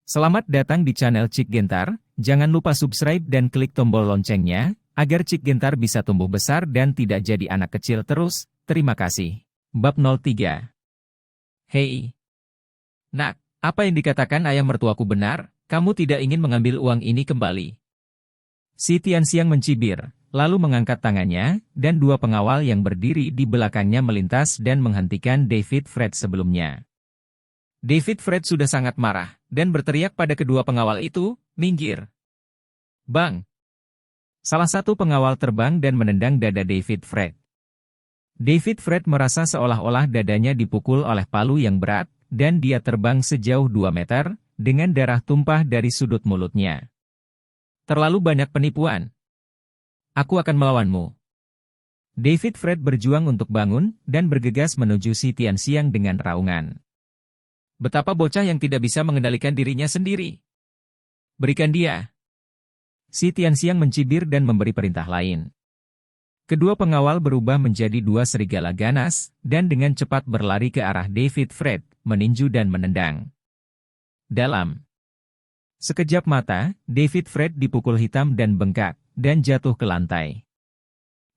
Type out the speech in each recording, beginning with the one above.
Selamat datang di channel Cik Gentar, jangan lupa subscribe dan klik tombol loncengnya, agar Cik Gentar bisa tumbuh besar dan tidak jadi anak kecil terus, terima kasih. Bab 03. Hei! Nak, apa yang dikatakan ayah mertuaku benar, kamu tidak ingin mengambil uang ini kembali. Si Tianxiang mencibir, lalu mengangkat tangannya, dan dua pengawal yang berdiri di belakangnya melintas dan menghentikan David Fred sebelumnya. David Fred sudah sangat marah, dan berteriak pada kedua pengawal itu, minggir. Bang! Salah satu pengawal terbang dan menendang dada David Fred. David Fred merasa seolah-olah dadanya dipukul oleh palu yang berat, dan dia terbang sejauh 2 meter, dengan darah tumpah dari sudut mulutnya. Terlalu banyak penipuan. Aku akan melawanmu. David Fred berjuang untuk bangun, dan bergegas menuju si Tianxiang dengan raungan. Betapa bocah yang tidak bisa mengendalikan dirinya sendiri. Berikan dia. Si Tianxiang mencibir dan memberi perintah lain. Kedua pengawal berubah menjadi dua serigala ganas, dan dengan cepat berlari ke arah David Fred, meninju dan menendang. Dalam sekejap mata, David Fred dipukul hitam dan bengkak, dan jatuh ke lantai.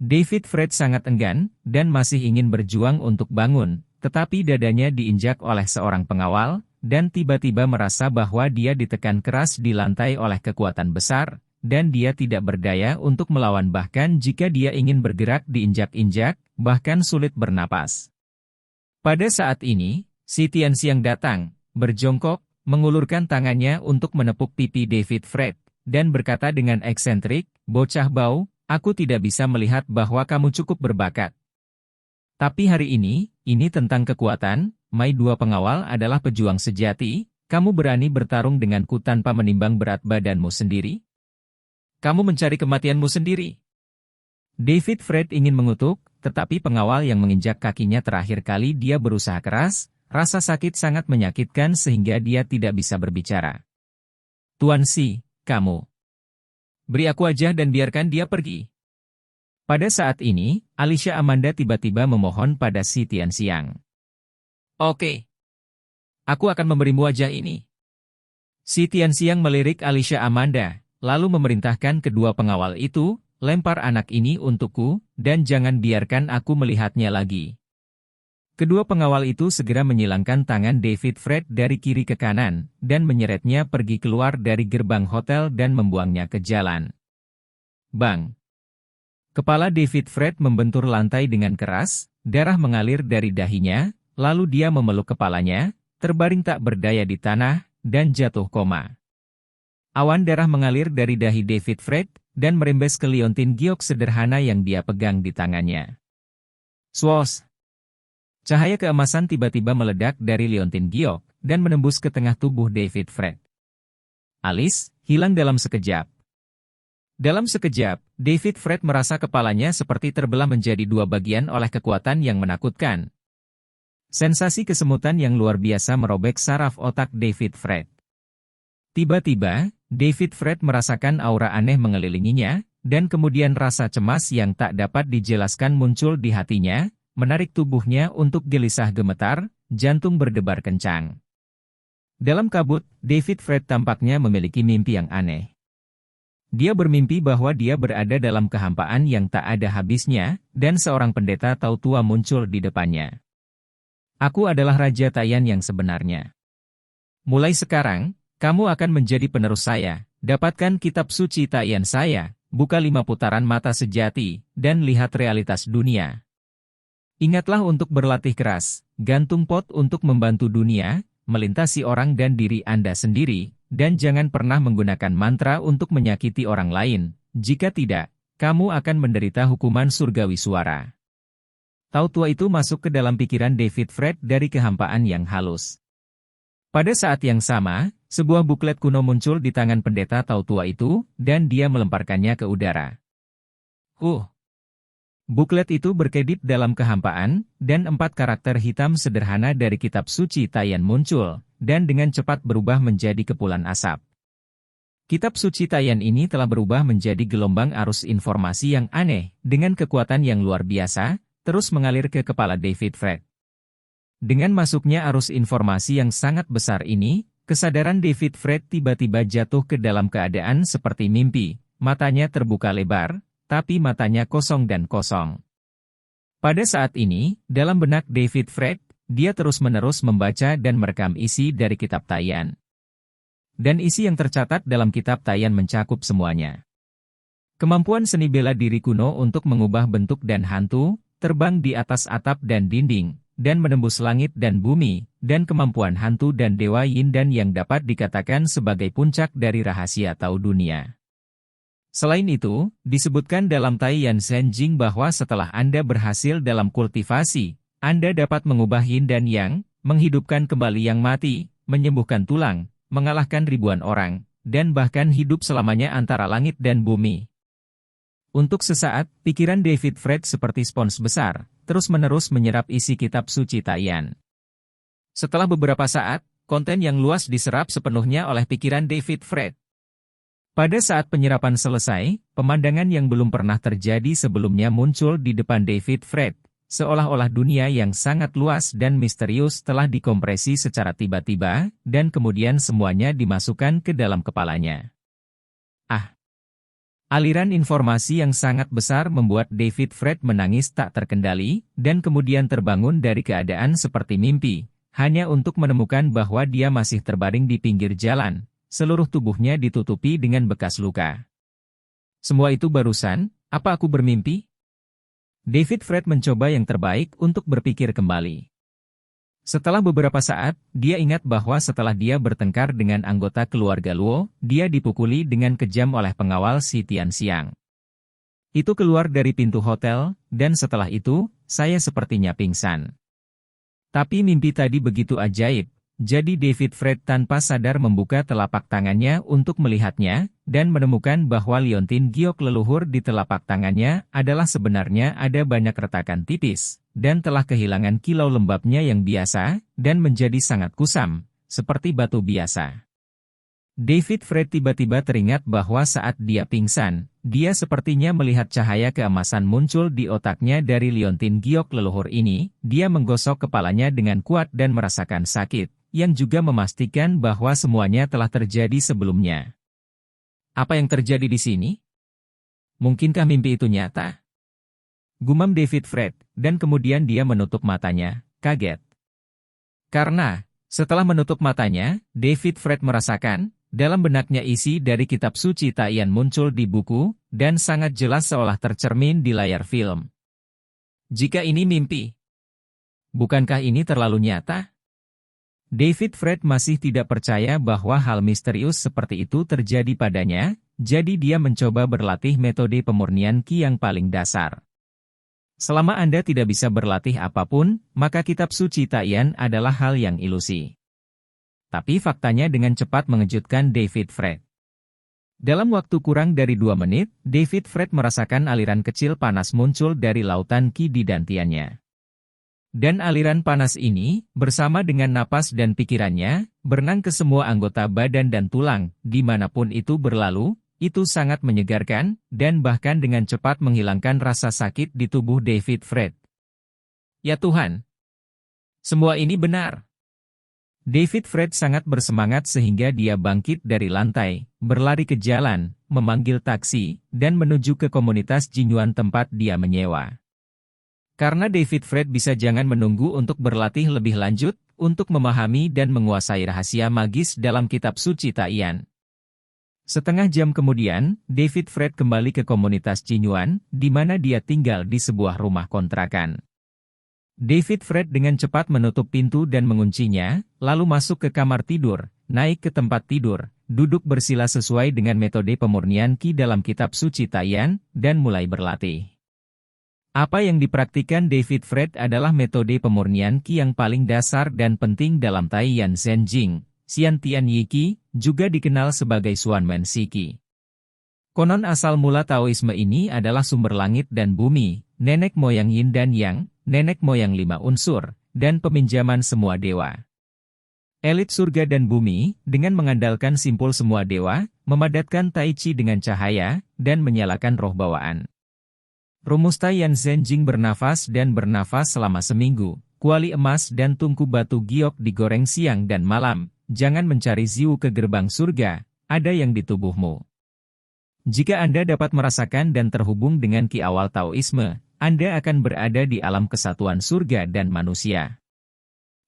David Fred sangat enggan, dan masih ingin berjuang untuk bangun, tetapi dadanya diinjak oleh seorang pengawal, dan tiba-tiba merasa bahwa dia ditekan keras di lantai oleh kekuatan besar, dan dia tidak berdaya untuk melawan bahkan jika dia ingin bergerak diinjak-injak, bahkan sulit bernapas. Pada saat ini, si Tianxiang datang, berjongkok, mengulurkan tangannya untuk menepuk pipi David Fred, dan berkata dengan eksentrik, "Bocah bau, aku tidak bisa melihat bahwa kamu cukup berbakat. Tapi hari ini tentang kekuatan, Mai dua pengawal adalah pejuang sejati, kamu berani bertarung denganku tanpa menimbang berat badanmu sendiri? Kamu mencari kematianmu sendiri." David Fred ingin mengutuk, tetapi pengawal yang menginjak kakinya terakhir kali dia berusaha keras, rasa sakit sangat menyakitkan sehingga dia tidak bisa berbicara. "Tuan Si, kamu. Beri aku aja dan biarkan dia pergi." Pada saat ini, Alicia Amanda tiba-tiba memohon pada si Tianxiang. "Oke. Aku akan memberimu wajah ini." Si Tianxiang melirik Alicia Amanda, lalu memerintahkan kedua pengawal itu, "Lempar anak ini untukku, dan jangan biarkan aku melihatnya lagi." Kedua pengawal itu segera menyilangkan tangan David Fred dari kiri ke kanan, dan menyeretnya pergi keluar dari gerbang hotel dan membuangnya ke jalan. Bang! Kepala David Fred membentur lantai dengan keras, darah mengalir dari dahinya, lalu dia memeluk kepalanya, terbaring tak berdaya di tanah, dan jatuh koma. Awan darah mengalir dari dahi David Fred, dan merembes ke liontin giok sederhana yang dia pegang di tangannya. Swos! Cahaya keemasan tiba-tiba meledak dari liontin giok, dan menembus ke tengah tubuh David Fred. Alis, hilang dalam sekejap. Dalam sekejap, David Fred merasa kepalanya seperti terbelah menjadi dua bagian oleh kekuatan yang menakutkan. Sensasi kesemutan yang luar biasa merobek saraf otak David Fred. Tiba-tiba, David Fred merasakan aura aneh mengelilinginya, dan kemudian rasa cemas yang tak dapat dijelaskan muncul di hatinya, menarik tubuhnya untuk gelisah gemetar, jantung berdebar kencang. Dalam kabut, David Fred tampaknya memiliki mimpi yang aneh. Dia bermimpi bahwa dia berada dalam kehampaan yang tak ada habisnya, dan seorang pendeta tahu tua muncul di depannya. "Aku adalah Raja Taiyan yang sebenarnya. Mulai sekarang, kamu akan menjadi penerus saya. Dapatkan kitab suci Taiyan saya, buka 5 putaran mata sejati, dan lihat realitas dunia. Ingatlah untuk berlatih keras, gantung pot untuk membantu dunia, melintasi orang dan diri Anda sendiri, dan jangan pernah menggunakan mantra untuk menyakiti orang lain, jika tidak, kamu akan menderita hukuman surgawi suara." Tahu tua itu masuk ke dalam pikiran David Fred dari kehampaan yang halus. Pada saat yang sama, sebuah buklet kuno muncul di tangan pendeta tahu tua itu, dan dia melemparkannya ke udara. Buklet itu berkedip dalam kehampaan, dan 4 karakter hitam sederhana dari kitab suci Taiyan muncul, dan dengan cepat berubah menjadi kepulan asap. Kitab suci Taiyan ini telah berubah menjadi gelombang arus informasi yang aneh, dengan kekuatan yang luar biasa, terus mengalir ke kepala David Fred. Dengan masuknya arus informasi yang sangat besar ini, Kesadaran David Fred tiba-tiba jatuh ke dalam keadaan seperti mimpi, matanya terbuka lebar, tapi matanya kosong dan kosong. Pada saat ini, dalam benak David Fred, dia terus-menerus membaca dan merekam isi dari kitab Taiyan. Dan isi yang tercatat dalam kitab Taiyan mencakup semuanya. Kemampuan seni bela diri kuno untuk mengubah bentuk dan hantu, terbang di atas atap dan dinding, dan menembus langit dan bumi, dan kemampuan hantu dan dewa yin dan yang dapat dikatakan sebagai puncak dari rahasia tahu dunia. Selain itu, disebutkan dalam Taiyan Sen Jing bahwa setelah Anda berhasil dalam kultivasi, Anda dapat mengubah yin dan yang, menghidupkan kembali yang mati, menyembuhkan tulang, mengalahkan ribuan orang, dan bahkan hidup selamanya antara langit dan bumi. Untuk sesaat, pikiran David Fred seperti spons besar, terus-menerus menyerap isi kitab suci Taiyan. Setelah beberapa saat, konten yang luas diserap sepenuhnya oleh pikiran David Fred. Pada saat penyerapan selesai, pemandangan yang belum pernah terjadi sebelumnya muncul di depan David Fred, seolah-olah dunia yang sangat luas dan misterius telah dikompresi secara tiba-tiba, dan kemudian semuanya dimasukkan ke dalam kepalanya. Aliran informasi yang sangat besar membuat David Fred menangis tak terkendali, dan kemudian terbangun dari keadaan seperti mimpi, hanya untuk menemukan bahwa dia masih terbaring di pinggir jalan, seluruh tubuhnya ditutupi dengan bekas luka. Semua itu barusan, apa aku bermimpi? David Fred mencoba yang terbaik untuk berpikir kembali. Setelah beberapa saat, dia ingat bahwa setelah dia bertengkar dengan anggota keluarga Luo, dia dipukuli dengan kejam oleh pengawal si Tianxiang. Itu keluar dari pintu hotel, dan setelah itu, saya sepertinya pingsan. Tapi mimpi tadi begitu ajaib, jadi David Fred tanpa sadar membuka telapak tangannya untuk melihatnya, dan menemukan bahwa liontin giok leluhur di telapak tangannya adalah sebenarnya ada banyak retakan tipis, dan telah kehilangan kilau lembabnya yang biasa, dan menjadi sangat kusam, seperti batu biasa. David Fred tiba-tiba teringat bahwa saat dia pingsan, dia sepertinya melihat cahaya keemasan muncul di otaknya dari liontin giok leluhur ini, dia menggosok kepalanya dengan kuat dan merasakan sakit, yang juga memastikan bahwa semuanya telah terjadi sebelumnya. Apa yang terjadi di sini? Mungkinkah mimpi itu nyata? Gumam David Fred, dan kemudian dia menutup matanya, kaget. Karena, setelah menutup matanya, David Fred merasakan, dalam benaknya isi dari kitab suci Taiyan muncul di buku, dan sangat jelas seolah tercermin di layar film. Jika ini mimpi, bukankah ini terlalu nyata? David Fred masih tidak percaya bahwa hal misterius seperti itu terjadi padanya, jadi dia mencoba berlatih metode pemurnian Qi yang paling dasar. Selama Anda tidak bisa berlatih apapun, maka kitab suci Taiyan adalah hal yang ilusi. Tapi faktanya dengan cepat mengejutkan David Fred. Dalam waktu kurang dari 2 menit, David Fred merasakan aliran kecil panas muncul dari lautan Qi di dantiannya. Dan aliran panas ini, bersama dengan napas dan pikirannya, berenang ke semua anggota badan dan tulang, dimanapun itu berlalu. Itu sangat menyegarkan, dan bahkan dengan cepat menghilangkan rasa sakit di tubuh David Fred. Ya Tuhan! Semua ini benar. David Fred sangat bersemangat sehingga dia bangkit dari lantai, berlari ke jalan, memanggil taksi, dan menuju ke komunitas Jinyuan tempat dia menyewa. Karena David Fred bisa jangan menunggu untuk berlatih lebih lanjut, untuk memahami dan menguasai rahasia magis dalam kitab suci Taiyan. Setengah jam kemudian, David Fred kembali ke komunitas Jinyuan, di mana dia tinggal di sebuah rumah kontrakan. David Fred dengan cepat menutup pintu dan menguncinya, lalu masuk ke kamar tidur, naik ke tempat tidur, duduk bersila sesuai dengan metode pemurnian Qi dalam kitab suci Taiyan, dan mulai berlatih. Apa yang dipraktikkan David Fred adalah metode pemurnian Qi yang paling dasar dan penting dalam Taiyan Zen Jing. Xian Tian Yi Qi, juga dikenal sebagai Xuan Men Si Qi. Konon asal mula Taoisme ini adalah sumber langit dan bumi, nenek moyang yin dan yang, nenek moyang 5 unsur, dan peminjaman semua dewa. Elit surga dan bumi, dengan mengandalkan simpul semua dewa, memadatkan Tai Chi dengan cahaya, dan menyalakan roh bawaan. Rumus Taiyan Zen Jing bernafas dan bernafas selama seminggu, kuali emas dan tungku batu giok digoreng siang dan malam. Jangan mencari ziu ke gerbang surga, ada yang di tubuhmu. Jika Anda dapat merasakan dan terhubung dengan ki awal Taoisme, Anda akan berada di alam kesatuan surga dan manusia.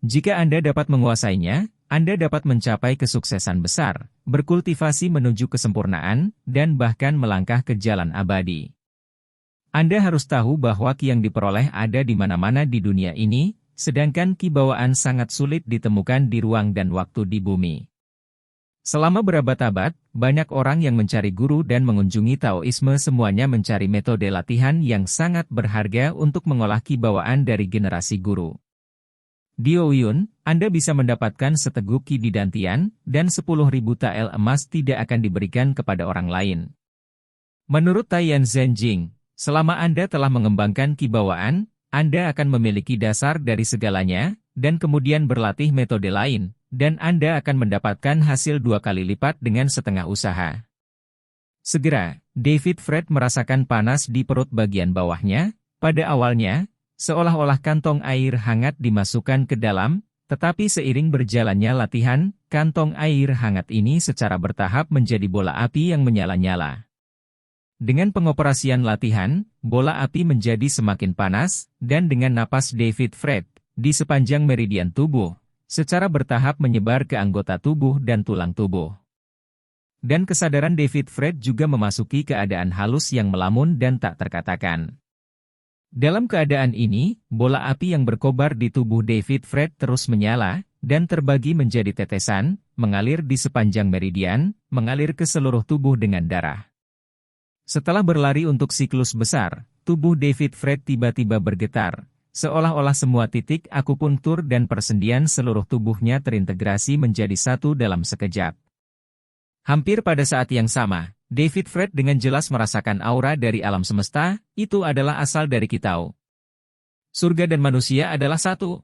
Jika Anda dapat menguasainya, Anda dapat mencapai kesuksesan besar, berkultivasi menuju kesempurnaan, dan bahkan melangkah ke jalan abadi. Anda harus tahu bahwa ki yang diperoleh ada di mana-mana di dunia ini, sedangkan ki bawaan sangat sulit ditemukan di ruang dan waktu di bumi. Selama berabad-abad, banyak orang yang mencari guru dan mengunjungi Taoisme semuanya mencari metode latihan yang sangat berharga untuk mengolah ki bawaan dari generasi guru. Di Ouyun, Anda bisa mendapatkan seteguk ki di Dantian, dan 10.000 tael emas tidak akan diberikan kepada orang lain. Menurut Taiyan Zhenjing, selama Anda telah mengembangkan ki bawaan, Anda akan memiliki dasar dari segalanya, dan kemudian berlatih metode lain, dan Anda akan mendapatkan hasil 2 kali lipat dengan setengah usaha. Segera, David Fred merasakan panas di perut bagian bawahnya. Pada awalnya, seolah-olah kantong air hangat dimasukkan ke dalam, tetapi seiring berjalannya latihan, kantong air hangat ini secara bertahap menjadi bola api yang menyala-nyala. Dengan pengoperasian latihan, bola api menjadi semakin panas, dan dengan napas David Fred, di sepanjang meridian tubuh, secara bertahap menyebar ke anggota tubuh dan tulang tubuh. Dan kesadaran David Fred juga memasuki keadaan halus yang melamun dan tak terkatakan. Dalam keadaan ini, bola api yang berkobar di tubuh David Fred terus menyala, dan terbagi menjadi tetesan, mengalir di sepanjang meridian, mengalir ke seluruh tubuh dengan darah. Setelah berlari untuk siklus besar, tubuh David Fred tiba-tiba bergetar, seolah-olah semua titik akupunktur dan persendian seluruh tubuhnya terintegrasi menjadi satu dalam sekejap. Hampir pada saat yang sama, David Fred dengan jelas merasakan aura dari alam semesta, itu adalah asal dari Ki Tao. Surga dan manusia adalah satu.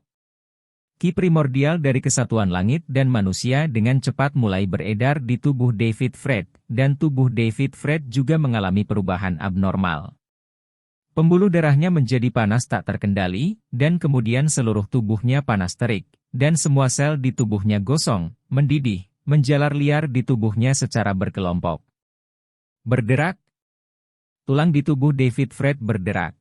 Ki primordial dari kesatuan langit dan manusia dengan cepat mulai beredar di tubuh David Fred, dan tubuh David Fred juga mengalami perubahan abnormal. Pembuluh darahnya menjadi panas tak terkendali, dan kemudian seluruh tubuhnya panas terik, dan semua sel di tubuhnya gosong, mendidih, menjalar liar di tubuhnya secara berkelompok. Berderak. Tulang di tubuh David Fred berderak.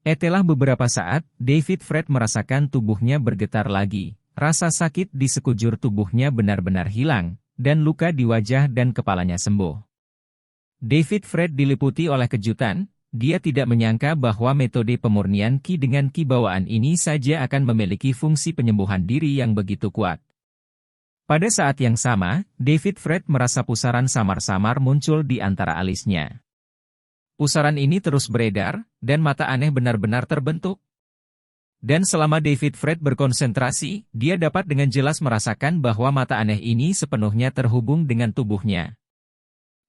Setelah beberapa saat, David Fred merasakan tubuhnya bergetar lagi, rasa sakit di sekujur tubuhnya benar-benar hilang, dan luka di wajah dan kepalanya sembuh. David Fred diliputi oleh kejutan, dia tidak menyangka bahwa metode pemurnian ki dengan ki bawaan ini saja akan memiliki fungsi penyembuhan diri yang begitu kuat. Pada saat yang sama, David Fred merasa pusaran samar-samar muncul di antara alisnya. Pusaran ini terus beredar, dan mata aneh benar-benar terbentuk. Dan selama David Fred berkonsentrasi, dia dapat dengan jelas merasakan bahwa mata aneh ini sepenuhnya terhubung dengan tubuhnya.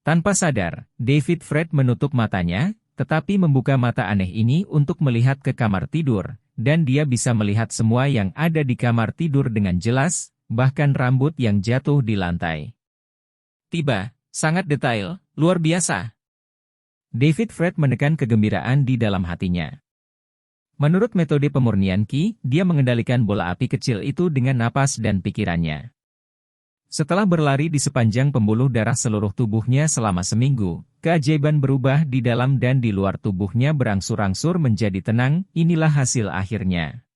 Tanpa sadar, David Fred menutup matanya, tetapi membuka mata aneh ini untuk melihat ke kamar tidur, dan dia bisa melihat semua yang ada di kamar tidur dengan jelas, bahkan rambut yang jatuh di lantai. Tiba, sangat detail, luar biasa. David Fred menekan kegembiraan di dalam hatinya. Menurut metode pemurnian ki, dia mengendalikan bola api kecil itu dengan napas dan pikirannya. Setelah berlari di sepanjang pembuluh darah seluruh tubuhnya selama seminggu, keajaiban berubah di dalam dan di luar tubuhnya berangsur-angsur menjadi tenang, inilah hasil akhirnya.